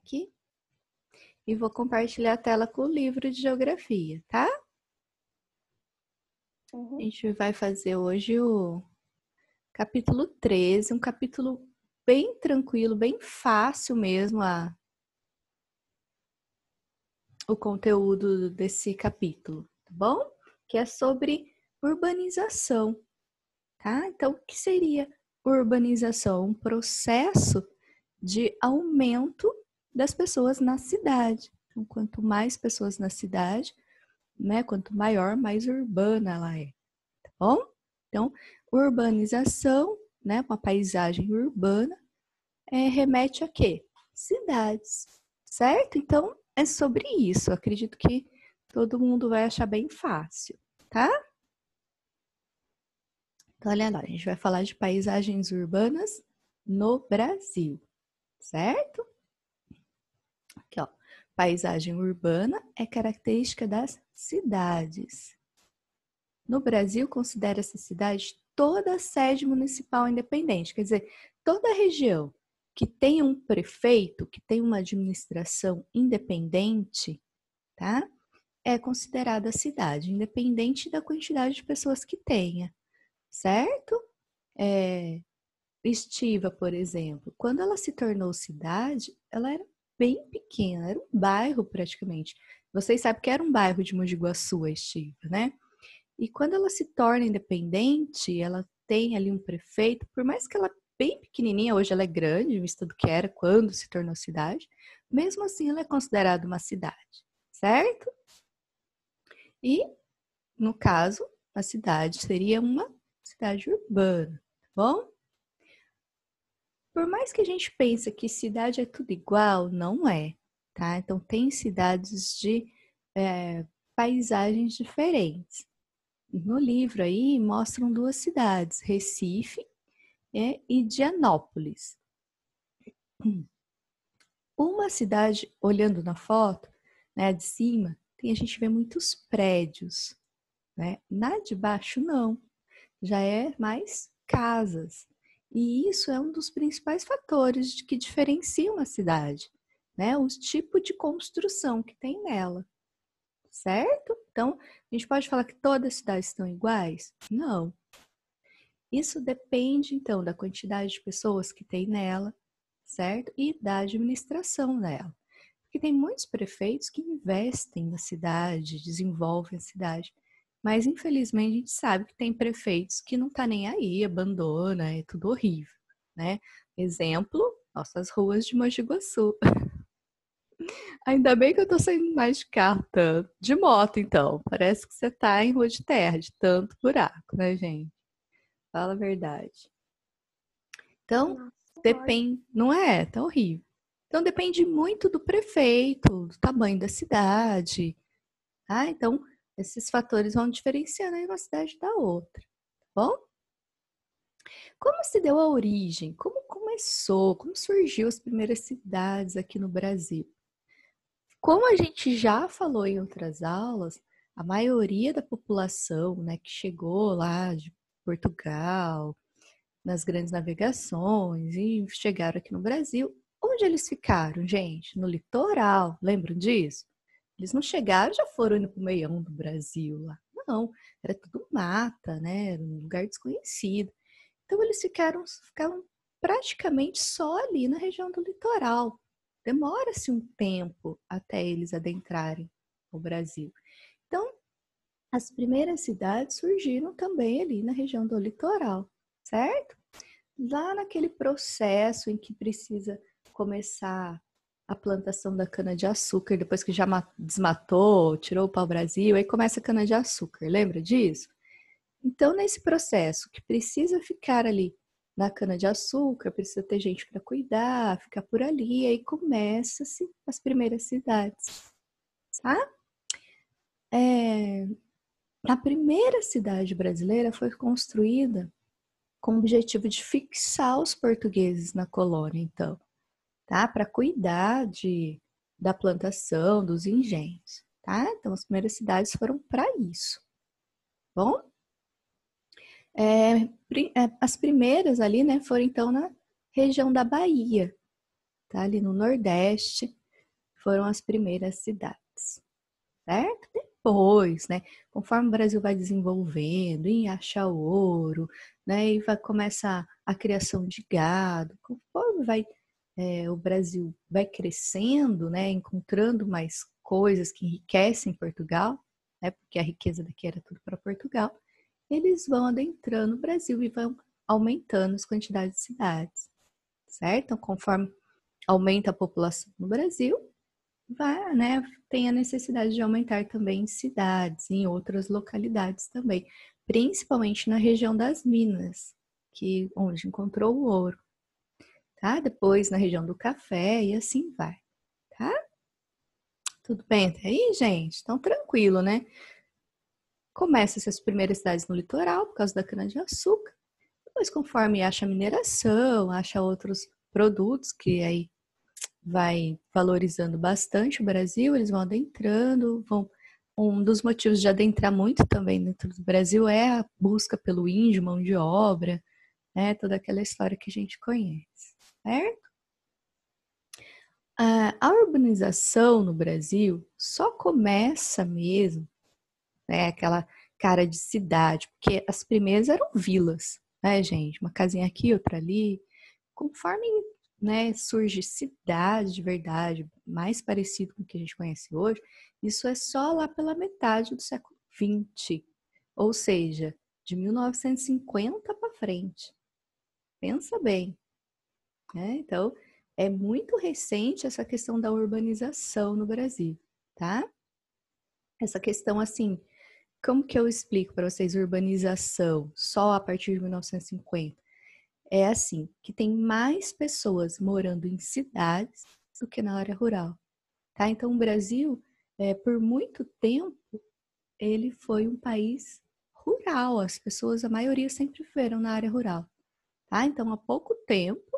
aqui e vou compartilhar a tela com o livro de geografia, tá? A gente vai fazer hoje o capítulo 13, um capítulo bem tranquilo, bem fácil mesmo o conteúdo desse capítulo, tá bom? Que é sobre urbanização, tá? Então, o que seria urbanização? Um processo de aumento das pessoas na cidade. Então, quanto mais pessoas na cidade, né, quanto maior, mais urbana ela é, tá bom? Então, urbanização, né, uma paisagem urbana, remete a quê? Cidades, certo? Então, é sobre isso. Eu acredito que todo mundo vai achar bem fácil, tá? Então, olha lá, a gente vai falar de paisagens urbanas no Brasil, certo? Aqui, ó. Paisagem urbana é característica das cidades. No Brasil, considera-se cidade toda a sede municipal independente, quer dizer, toda a região que tem um prefeito, que tem uma administração independente, tá? É considerada cidade, independente da quantidade de pessoas que tenha, certo? Estiva, por exemplo, quando ela se tornou cidade, ela era bem pequena, era um bairro praticamente. Vocês sabem que era um bairro de Mogi Guaçu, a Estiva, né? E quando ela se torna independente, ela tem ali um prefeito, por mais que ela é bem pequenininha, hoje ela é grande, vista do que era quando se tornou cidade, mesmo assim ela é considerada uma cidade, certo? E, no caso, a cidade seria uma cidade urbana, tá bom? Por mais que a gente pense que cidade é tudo igual, não é, tá? Então, tem cidades de paisagens diferentes. No livro aí mostram duas cidades, Recife e Indianópolis. Uma cidade, olhando na foto, né, de cima, a gente vê muitos prédios, né? Na de baixo, não. Já é mais casas. E isso é um dos principais fatores que diferenciam uma cidade, né? O tipo de construção que tem nela, certo? Então, a gente pode falar que todas as cidades estão iguais? Não. Isso depende, então, da quantidade de pessoas que tem nela, certo? E da administração dela. Porque tem muitos prefeitos que investem na cidade, desenvolvem a cidade, mas infelizmente a gente sabe que tem prefeitos que não tá nem aí, abandona, é tudo horrível, né? Exemplo, nossas ruas de Mogi Guaçu. Ainda bem que eu tô saindo mais de carro, tanto. De moto, então. Parece que você tá em rua de terra, de tanto buraco, né, gente? Fala a verdade. Então, depende, não é? Tá horrível. Então, depende muito do prefeito, do tamanho da cidade. Tá? Então, esses fatores vão diferenciando aí uma cidade da outra. Tá bom? Como se deu a origem? Como começou? Como surgiu as primeiras cidades aqui no Brasil? Como a gente já falou em outras aulas, a maioria da população, né, que chegou lá de Portugal, nas grandes navegações e chegaram aqui no Brasil. Onde eles ficaram, gente? No litoral, lembram disso? Eles não chegaram, já foram indo para o meião do Brasil lá. Não, era tudo mata, né? Era um lugar desconhecido. Então eles ficavam praticamente só ali na região do litoral. Demora-se um tempo até eles adentrarem o Brasil. Então, as primeiras cidades surgiram também ali na região do litoral, certo? Lá naquele processo em que precisa começar a plantação da cana-de-açúcar, depois que já desmatou, tirou o pau-brasil, aí começa a cana-de-açúcar, lembra disso? Então, nesse processo que precisa ficar ali na cana-de-açúcar, precisa ter gente para cuidar, ficar por ali, aí começa-se as primeiras cidades, tá? A primeira cidade brasileira foi construída com o objetivo de fixar os portugueses na colônia, então, tá? Para cuidar da plantação, dos engenhos, tá? Então, as primeiras cidades foram para isso. Bom, as primeiras ali, né, foram então na região da Bahia, tá? Ali no Nordeste foram as primeiras cidades, certo? Depois, né, conforme o Brasil vai desenvolvendo, em achar ouro, né, e começa a criação de gado, conforme o Brasil vai crescendo, né, encontrando mais coisas que enriquecem Portugal, né, porque a riqueza daqui era tudo para Portugal, eles vão adentrando o Brasil e vão aumentando as quantidades de cidades, certo? Então, conforme aumenta a população no Brasil, né, tem a necessidade de aumentar também em cidades, em outras localidades também, principalmente na região das Minas, onde encontrou o ouro, tá? Depois na região do café e assim vai, tá? Tudo bem até aí, gente? Então, tranquilo, né? Começa essas primeiras cidades no litoral, por causa da cana-de-açúcar. Depois, conforme acha mineração, acha outros produtos que aí vai valorizando bastante o Brasil, eles vão adentrando, um dos motivos de adentrar muito também dentro do Brasil é a busca pelo índio, mão de obra, né? Toda aquela história que a gente conhece, certo? A urbanização no Brasil só começa mesmo, né? Aquela cara de cidade, porque as primeiras eram vilas, né, gente? Uma casinha aqui, outra ali. Conforme, né, surge cidade de verdade, mais parecido com o que a gente conhece hoje, isso é só lá pela metade do século XX, ou seja, de 1950 para frente. Pensa bem, né? Então, é muito recente essa questão da urbanização no Brasil, tá? Essa questão, assim, como que eu explico para vocês urbanização só a partir de 1950? É assim, que tem mais pessoas morando em cidades do que na área rural, tá? Então, o Brasil, por muito tempo, ele foi um país rural. As pessoas, a maioria sempre viveram na área rural, tá? Então, há pouco tempo,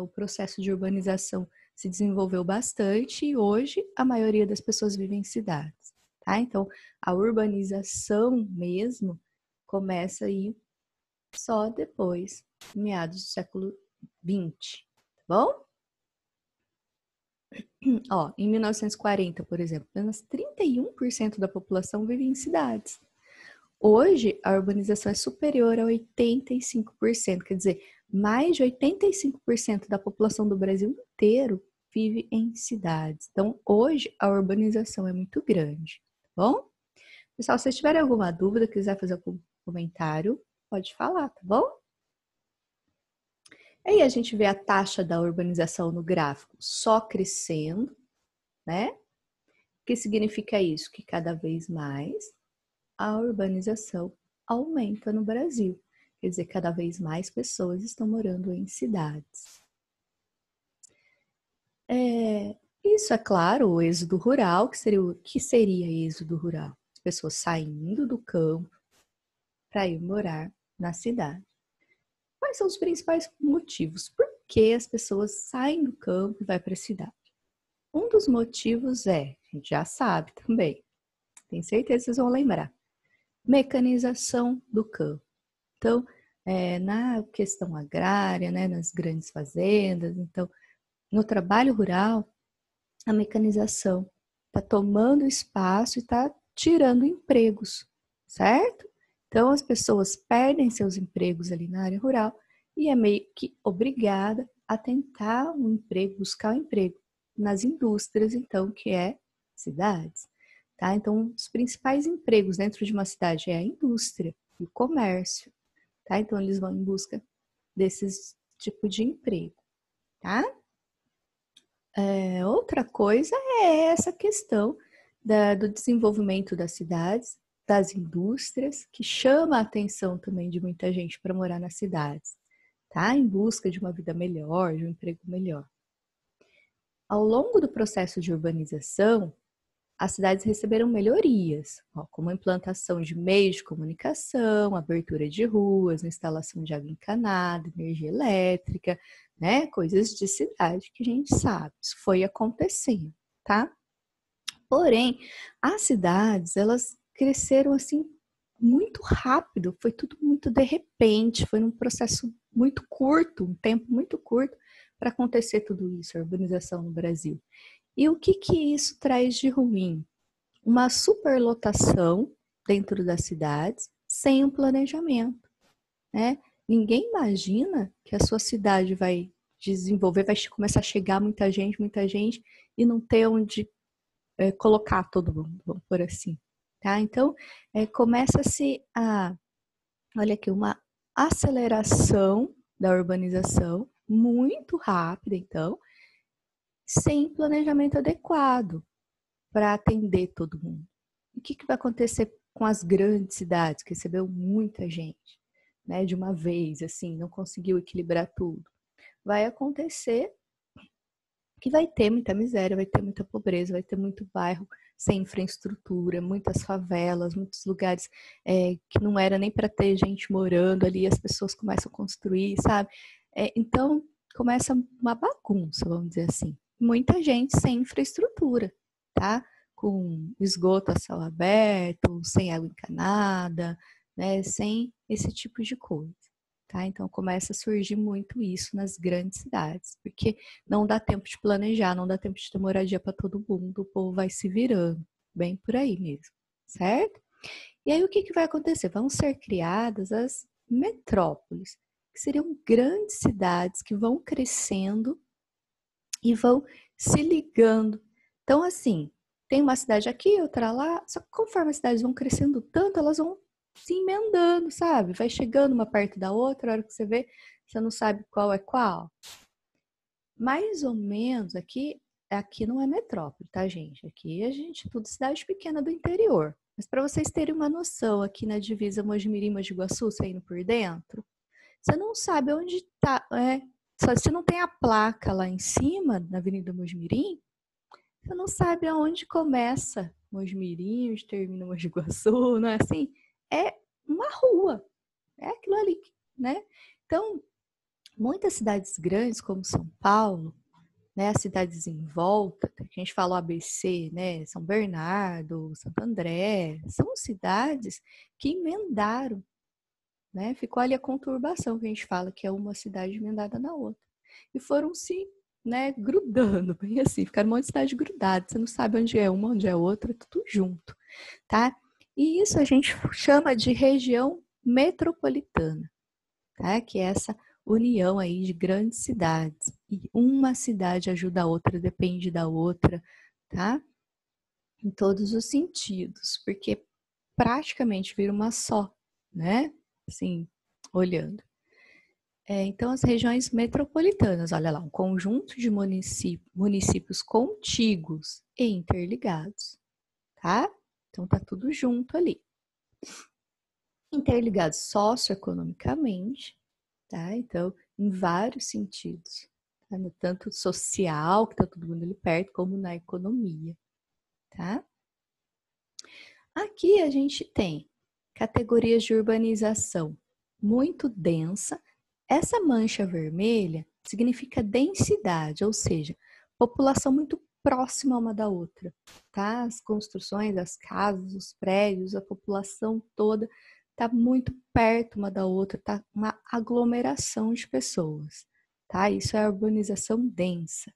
o processo de urbanização se desenvolveu bastante e hoje a maioria das pessoas vive em cidades, tá? Então, a urbanização mesmo começa aí só depois, meados do século XX, tá bom? Ó, em 1940, por exemplo, apenas 31% da população vive em cidades. Hoje, a urbanização é superior a 85%, quer dizer, mais de 85% da população do Brasil inteiro vive em cidades. Então, hoje, a urbanização é muito grande, tá bom? Pessoal, se vocês tiverem alguma dúvida, quiser fazer algum comentário, pode falar, tá bom? Aí a gente vê a taxa da urbanização no gráfico só crescendo, né? O que significa isso? Que cada vez mais a urbanização aumenta no Brasil. Quer dizer, cada vez mais pessoas estão morando em cidades. Isso é claro, o êxodo rural, que seria êxodo rural? As pessoas saindo do campo para ir morar na cidade. Quais são os principais motivos? Por que as pessoas saem do campo e vão para a cidade? Um dos motivos a gente já sabe também, tenho certeza que vocês vão lembrar, mecanização do campo. Então, na questão agrária, né, nas grandes fazendas, então, no trabalho rural, a mecanização está tomando espaço e está tirando empregos, certo? Então, as pessoas perdem seus empregos ali na área rural e é meio que obrigada a tentar um emprego, buscar um emprego nas indústrias, então, que é cidades, tá? Então, os principais empregos dentro de uma cidade é a indústria e o comércio, tá? Então, eles vão em busca desses tipo de emprego, tá? Outra coisa é essa questão do desenvolvimento das cidades, das indústrias, que chama a atenção também de muita gente para morar nas cidades, tá? Em busca de uma vida melhor, de um emprego melhor. Ao longo do processo de urbanização, as cidades receberam melhorias, como a implantação de meios de comunicação, abertura de ruas, instalação de água encanada, energia elétrica, né? Coisas de cidade que a gente sabe, isso foi acontecendo, tá? Porém, as cidades, elas cresceram assim muito rápido, foi tudo muito de repente, foi num processo muito curto, um tempo muito curto, para acontecer tudo isso, a urbanização no Brasil. E o que isso traz de ruim? Uma superlotação dentro das cidades sem um planejamento, né? Ninguém imagina que a sua cidade vai desenvolver, vai começar a chegar muita gente, e não ter onde colocar todo mundo, vamos por assim. Tá? Então, começa-se olha aqui, uma aceleração da urbanização muito rápida, então, sem planejamento adequado para atender todo mundo. O que vai acontecer com as grandes cidades, que recebeu muita gente, né, de uma vez, assim, não conseguiu equilibrar tudo? Vai acontecer que vai ter muita miséria, vai ter muita pobreza, vai ter muito bairro sem infraestrutura, muitas favelas, muitos lugares que não era nem para ter gente morando ali, as pessoas começam a construir, sabe? Então, começa uma bagunça, vamos dizer assim. Muita gente sem infraestrutura, tá? Com esgoto a céu aberto, sem água encanada, né? Sem esse tipo de coisa. Tá? Então começa a surgir muito isso nas grandes cidades, porque não dá tempo de planejar, não dá tempo de ter moradia para todo mundo, o povo vai se virando, bem por aí mesmo, certo? E aí o que vai acontecer? Vão ser criadas as metrópoles, que seriam grandes cidades que vão crescendo e vão se ligando. Então assim, tem uma cidade aqui, outra lá, só que conforme as cidades vão crescendo tanto, elas vão se emendando, sabe? Vai chegando uma perto da outra, a hora que você vê, você não sabe qual é qual. Mais ou menos aqui não é metrópole, tá, gente? Aqui a gente tudo cidade pequena do interior. Mas para vocês terem uma noção, aqui na divisa Mogi-mirim, Mogi Guaçu, saindo por dentro, você não sabe onde tá, só se não tem a placa lá em cima, na Avenida Mogi-mirim, você não sabe aonde começa Mogi-mirim, onde termina Mogi Guaçu, não é assim? É uma rua, é aquilo ali, né? Então, muitas cidades grandes, como São Paulo, né, as cidades em volta, a gente fala o ABC, né, São Bernardo, Santo André, são cidades que emendaram, né? Ficou ali a conturbação que a gente fala, que é uma cidade emendada na outra. E foram se, né, grudando, bem assim, ficaram um monte de cidade grudada, você não sabe onde é uma, onde é outra, tudo junto, tá? E isso a gente chama de região metropolitana, tá? Que é essa união aí de grandes cidades. E uma cidade ajuda a outra, depende da outra, tá? Em todos os sentidos, porque praticamente vira uma só, né? Assim, olhando. Então, as regiões metropolitanas, olha lá, um conjunto de municípios contíguos e interligados, tá? Então, tá tudo junto ali. Interligados socioeconomicamente, tá? Então, em vários sentidos, tá? Tanto social, que tá todo mundo ali perto, como na economia, tá? Aqui a gente tem categorias de urbanização muito densa. Essa mancha vermelha significa densidade, ou seja, população muito próxima uma da outra, tá? As construções, as casas, os prédios, a população toda está muito perto uma da outra, tá uma aglomeração de pessoas, tá? Isso é a urbanização densa.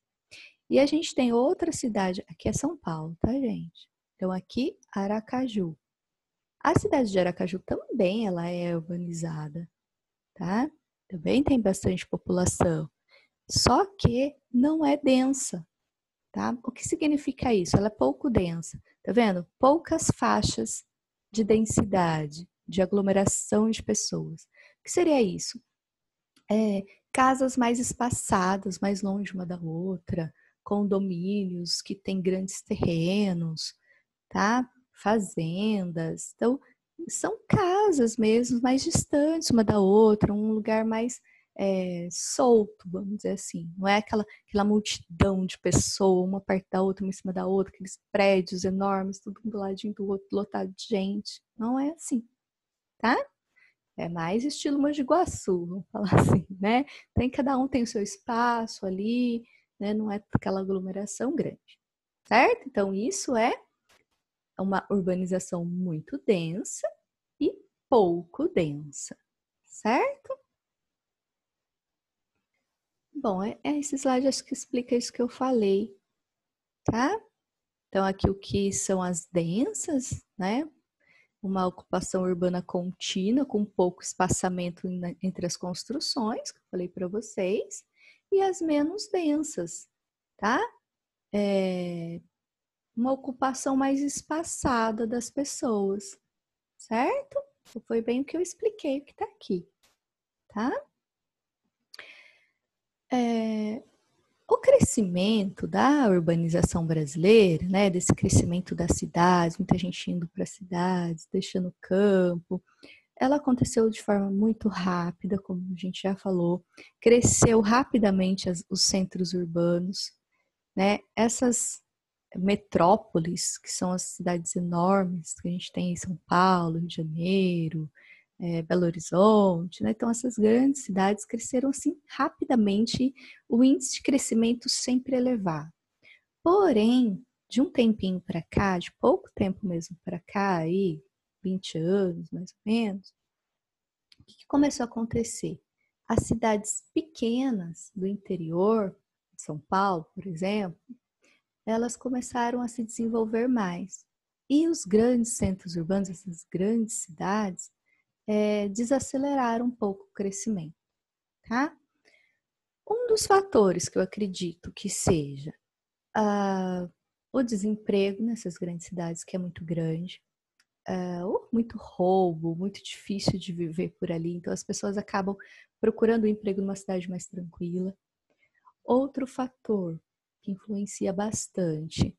E a gente tem outra cidade, aqui é São Paulo, tá, gente? Então aqui, Aracaju. A cidade de Aracaju também ela é urbanizada, tá? Também tem bastante população, só que não é densa, tá? O que significa isso? Ela é pouco densa, tá vendo? Poucas faixas de densidade, de aglomeração de pessoas. O que seria isso? Casas mais espaçadas, mais longe uma da outra, condomínios que têm grandes terrenos, tá? Fazendas. Então, são casas mesmo, mais distantes uma da outra, um lugar mais solto, vamos dizer assim. Não é aquela multidão de pessoas, uma perto da outra, uma em cima da outra, aqueles prédios enormes, tudo um do ladinho do outro, lotado de gente. Não é assim, tá? É mais estilo Mogi Guaçu, vamos falar assim, né? Cada um tem o seu espaço ali, né? Não é aquela aglomeração grande, certo? Então, isso é uma urbanização muito densa e pouco densa, certo? Bom, esse slide acho que explica isso que eu falei, tá? Então, aqui o que são as densas, né? Uma ocupação urbana contínua, com pouco espaçamento entre as construções, que eu falei para vocês, e as menos densas, tá? Uma ocupação mais espaçada das pessoas, certo? Foi bem o que eu expliquei, o que está aqui, tá? O crescimento da urbanização brasileira, né, desse crescimento das cidades, muita gente indo para as cidades, deixando o campo, ela aconteceu de forma muito rápida, como a gente já falou, cresceu rapidamente os centros urbanos, né? Essas metrópoles, que são as cidades enormes que a gente tem em São Paulo, Rio de Janeiro, Belo Horizonte, né? Então essas grandes cidades cresceram assim rapidamente, o índice de crescimento sempre elevado. Porém, de um tempinho para cá, de pouco tempo mesmo para cá, aí 20 anos mais ou menos, o que começou a acontecer? As cidades pequenas do interior, de São Paulo, por exemplo, elas começaram a se desenvolver mais. E os grandes centros urbanos, essas grandes cidades, desaceleraram um pouco o crescimento, tá? Um dos fatores que eu acredito que seja o desemprego nessas grandes cidades, que é muito grande, ou muito roubo, muito difícil de viver por ali, então as pessoas acabam procurando um emprego numa cidade mais tranquila. Outro fator que influencia bastante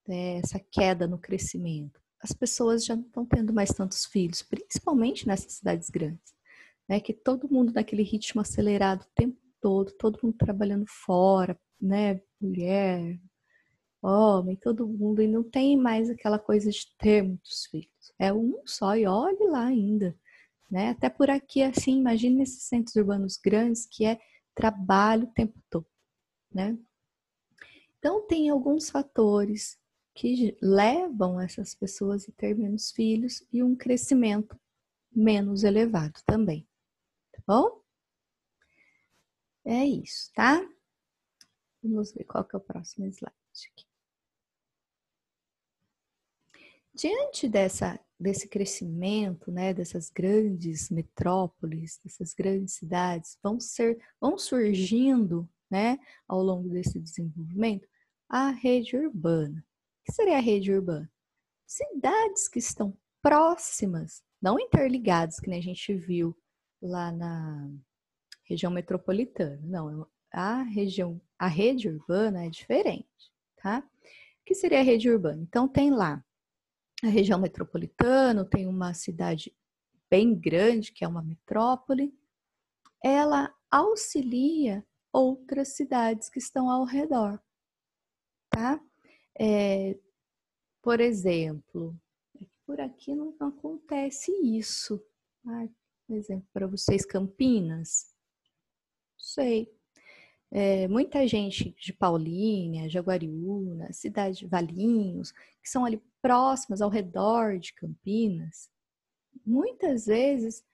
essa queda no crescimento. As pessoas já não estão tendo mais tantos filhos, principalmente nessas cidades grandes, né? Que todo mundo naquele ritmo acelerado o tempo todo mundo trabalhando fora, né? Mulher, homem, todo mundo, e não tem mais aquela coisa de ter muitos filhos. É um só e olhe lá ainda, né? Até por aqui, assim, imagine nesses centros urbanos grandes que é trabalho o tempo todo, né? Então, tem alguns fatores que levam essas pessoas a ter menos filhos e um crescimento menos elevado também, tá bom? É isso, tá? Vamos ver qual que é o próximo slide aqui. Diante desse crescimento, né, dessas grandes metrópoles, dessas grandes cidades, vão surgindo, né, ao longo desse desenvolvimento, a rede urbana. O que seria a rede urbana? Cidades que estão próximas, não interligadas, que nem a gente viu lá na região metropolitana. Não, a rede urbana é diferente, tá? O que seria a rede urbana? Então, tem lá a região metropolitana, tem uma cidade bem grande, que é uma metrópole, ela auxilia outras cidades que estão ao redor, tá? Por exemplo, por aqui não acontece isso. Por exemplo, para vocês, Campinas, não sei. Muita gente de Paulínia, Jaguariúna, cidade de Valinhos, que são ali próximas, ao redor de Campinas, muitas vezes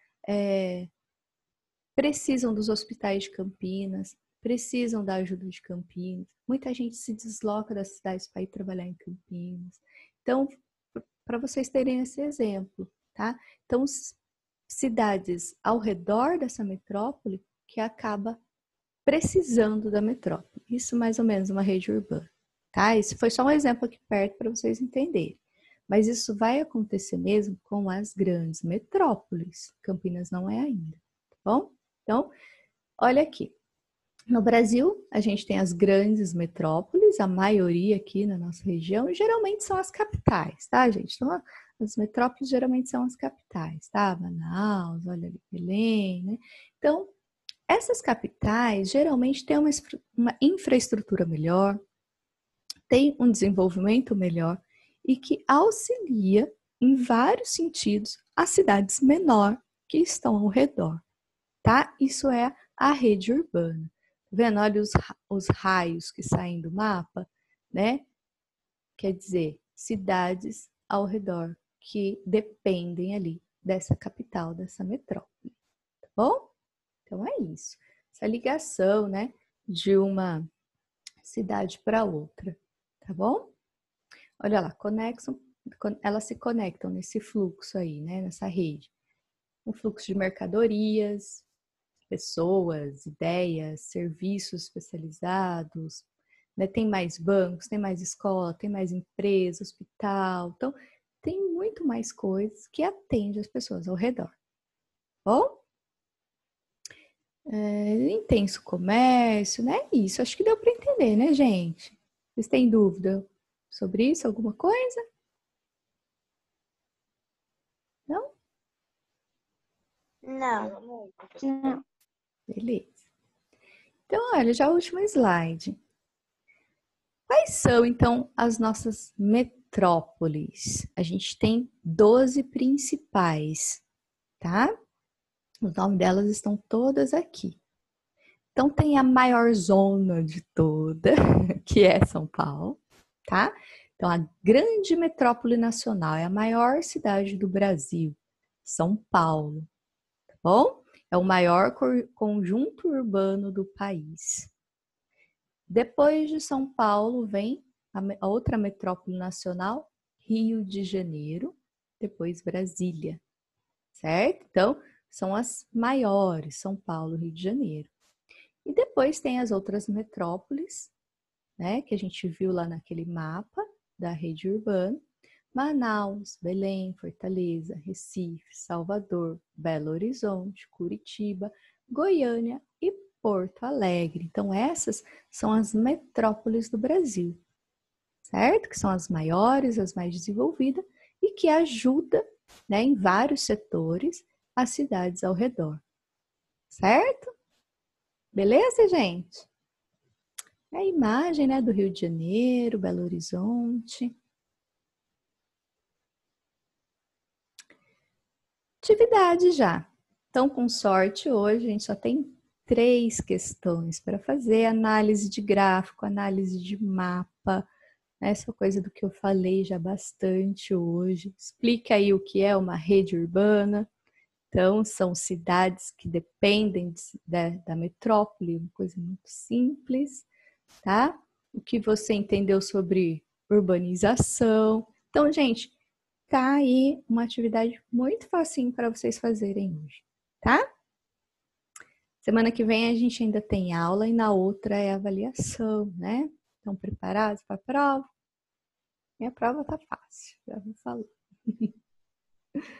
precisam dos hospitais de Campinas, precisam da ajuda de Campinas. Muita gente se desloca das cidades para ir trabalhar em Campinas. Então, para vocês terem esse exemplo, tá? Então, cidades ao redor dessa metrópole que acaba precisando da metrópole. Isso mais ou menos uma rede urbana, tá? Esse foi só um exemplo aqui perto para vocês entenderem. Mas isso vai acontecer mesmo com as grandes metrópoles. Campinas não é ainda, tá bom? Então, olha aqui. No Brasil, a gente tem as grandes metrópoles, a maioria aqui na nossa região, geralmente são as capitais, tá, gente? Então, as metrópoles geralmente são as capitais, tá? Manaus, olha ali, Belém, né? Então, essas capitais geralmente têm uma infraestrutura melhor, tem um desenvolvimento melhor e que auxilia em vários sentidos as cidades menores que estão ao redor, tá? Isso é a rede urbana. Tá vendo? Olha os raios que saem do mapa, né? Quer dizer, cidades ao redor que dependem ali dessa capital, dessa metrópole, tá bom? Então é isso. Essa ligação, né, de uma cidade para outra, tá bom? Olha lá, elas se conectam nesse fluxo aí, né? Nessa rede. Um fluxo de mercadorias, pessoas, ideias, serviços especializados, né? Tem mais bancos, tem mais escola, tem mais empresa, hospital. Então, tem muito mais coisas que atendem as pessoas ao redor. Bom? Intenso comércio, né? Isso, acho que deu para entender, né, gente? Vocês têm dúvida sobre isso? Alguma coisa? Não? Não. Não. Beleza. Então, olha, já o último slide. Quais são, então, as nossas metrópoles? A gente tem 12 principais, tá? Os nomes delas estão todas aqui. Então, tem a maior zona de toda, que é São Paulo, tá? Então, a grande metrópole nacional é a maior cidade do Brasil, São Paulo, tá bom? É o maior conjunto urbano do país. Depois de São Paulo vem a outra metrópole nacional, Rio de Janeiro, depois Brasília, certo? Então, são as maiores, São Paulo, Rio de Janeiro. E depois tem as outras metrópoles, né, que a gente viu lá naquele mapa da rede urbana: Manaus, Belém, Fortaleza, Recife, Salvador, Belo Horizonte, Curitiba, Goiânia e Porto Alegre. Então, essas são as metrópoles do Brasil, certo? Que são as maiores, as mais desenvolvidas e que ajudam, né, em vários setores as cidades ao redor, certo? Beleza, gente? A imagem, né, do Rio de Janeiro, Belo Horizonte. Atividade já. Então, com sorte, hoje a gente só tem 3 questões para fazer: análise de gráfico, análise de mapa, essa coisa do que eu falei já bastante hoje. Explica aí o que é uma rede urbana. Então, são cidades que dependem da metrópole, uma coisa muito simples, tá? O que você entendeu sobre urbanização. Então, gente, tá aí uma atividade muito facinho para vocês fazerem hoje, tá? Semana que vem a gente ainda tem aula e na outra é avaliação, né? Estão preparados para a prova? Minha prova tá fácil, já vou falar.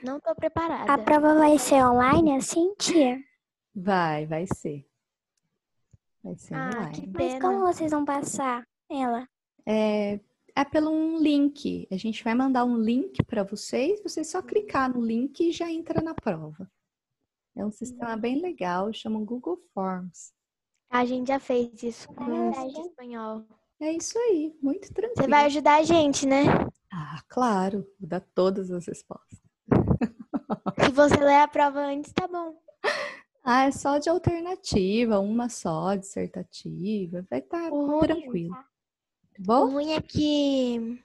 Não tô preparada. A prova vai ser online assim, tia? Vai ser. Vai ser Ah, que online. Mas pena. como vocês vão passar ela? É pelo um link. A gente vai mandar um link para vocês. Você só clicar no link e já entra na prova. É um sistema bem legal, chama Google Forms. A gente já fez isso com verdade. espanhol. É isso aí, muito Você tranquilo. vai ajudar a gente, né? Ah, claro, vou dar todas as respostas. Se você ler a prova antes, tá bom. Ah, é só de alternativa, uma só, dissertativa, vai estar tranquilo. Tá O bom? ruim é que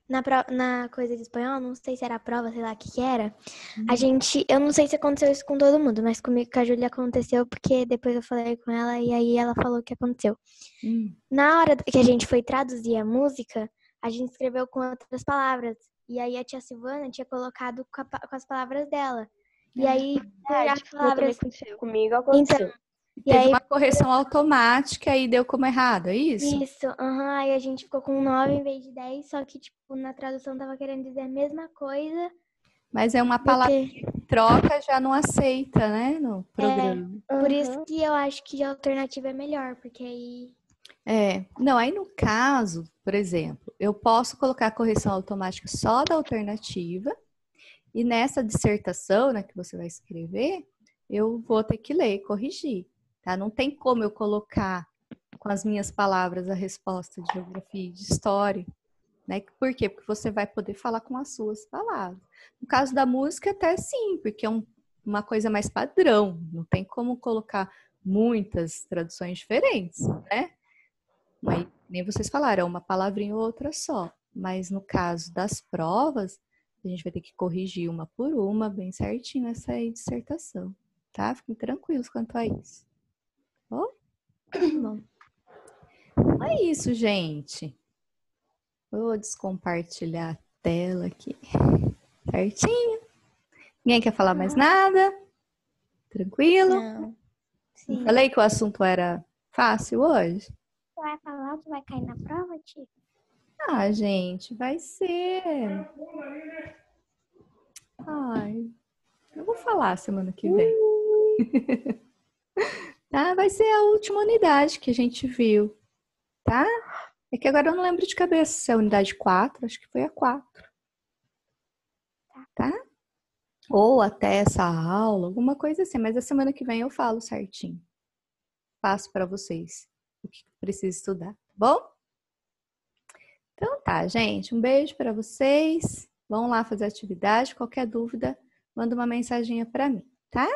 na coisa de espanhol, não sei se era a prova, sei lá o que era. Eu não sei se aconteceu isso com todo mundo, mas comigo com a Júlia aconteceu porque depois eu falei com ela e aí ela falou o que aconteceu. Na hora que a gente foi traduzir a música, a gente escreveu com outras palavras. E aí a tia Silvana tinha colocado com as palavras dela. E aí, as palavras... Comigo aconteceu. Então, e Teve aí, uma correção automática e deu como errado, é isso? isso, aí a gente ficou com 9 em vez de 10, só que, tipo, na tradução tava querendo dizer a mesma coisa. Mas é uma palavra que troca, já não aceita, né, no programa. Por isso que eu acho que a alternativa é melhor, porque aí... Não, aí no caso, por exemplo, eu posso colocar a correção automática só da alternativa e nessa dissertação, né, que você vai escrever, eu vou ter que ler e corrigir, tá? Não tem como eu colocar com as minhas palavras a resposta de geografia e de história, né? Por quê? Porque você vai poder falar com as suas palavras. No caso da música, até sim, porque é uma coisa mais padrão, não tem como colocar muitas traduções diferentes, né? Mas, nem vocês falaram, é uma palavrinha ou outra só. Mas no caso das provas, a gente vai ter que corrigir uma por uma, bem certinho, essa aí dissertação, tá? Fiquem tranquilos quanto a isso. Bom? Bom. Então é isso, gente. Vou descompartilhar a tela aqui. Certinho? Ninguém quer falar mais nada? Tranquilo? Não. Sim. Falei que o assunto era fácil hoje? Você vai falar que vai cair na prova, tia? Ah, gente, vai ser. Ai, eu vou falar semana que vem. Tá? Vai ser a última unidade que a gente viu, tá? É que agora eu não lembro de cabeça se é a unidade 4, acho que foi a 4. Tá? Ou até essa aula, alguma coisa assim, mas a semana que vem eu falo certinho. Passo para vocês o que precisa estudar, tá bom? Então tá, gente, um beijo para vocês. Vão lá fazer atividade, qualquer dúvida, manda uma mensaginha para mim, tá?